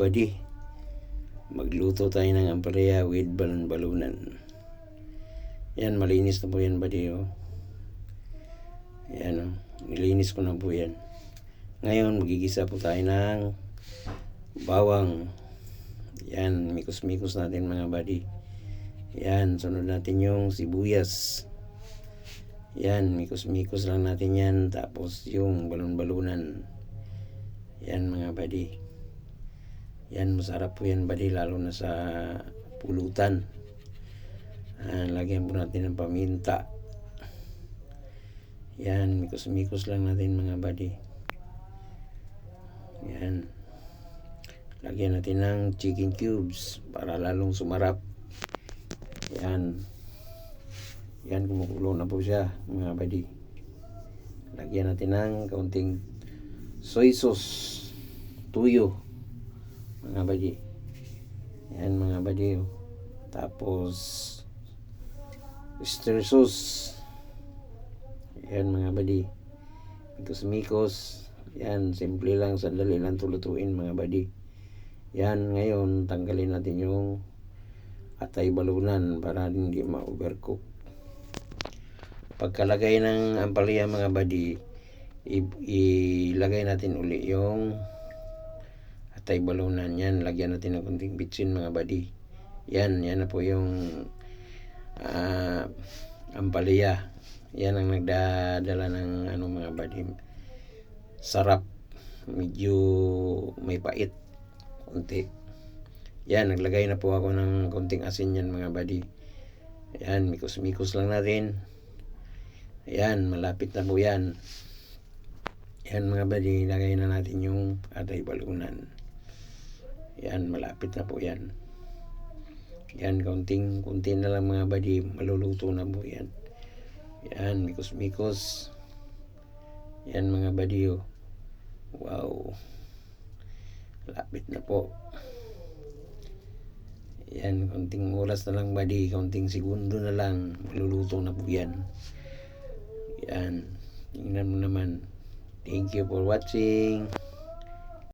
buddy, magluto tayo ng ampalaya with balon-balunan. Yan, malinis na po yan buddy, oh. Yan, oh. Nilinis ko na po yan. Ngayon magigisa po tayo ng bawang. Yan, mikos-mikos natin mga buddy. Yan, sunod natin yung sibuyas. Yan, mikos-mikos lang natin yan. Tapos yung balon-balunan. Yan mga buddy. Yan, masarap po yan buddy, lalo na sa pulutan. Lagyan po natin ng paminta. Yan, mikos-mikos lang natin mga buddy. Yan. Lagyan natin ng chicken cubes para lalong sumarap. Yan. Yan, kumukulo na po siya mga buddy. Lagyan natin ng kaunting soy sauce, tuyo mga buddy. Yan mga buddy. Tapos oyster sauce. Yan mga buddy. Mikos-mikos. Yan, simple lang, sandali lang tulutuin mga buddy. Yan, ngayon tanggalin natin yung atay balunan para hindi ma-overcook. Pagkalagay ng ampalaya mga buddy, ilagay natin uli yung atay balunan. Yan, lagyan natin ng kunting bitsin mga buddy. Yan na po yung ampalaya. Yan ang nagdadala ng mga buddy. Sarap, medyo may pait konti. Yan, naglagay na po ako ng konting asin yan mga buddy. Yan, mikos-mikos lang natin. Yan, malapit na po yan. Yan mga buddy, lagay na natin yung atay balunan. Yan, malapit na po yan. Yan, kunti na lang mga buddy, maluluto na po yan. Yan, mikos-mikos. Yan mga buddy, oh. Wow, lapit na po. Yan, konting oras na lang buddy, konting segundo na lang, maluluto na po yan. Yan, tingnan mo naman. Thank you for watching.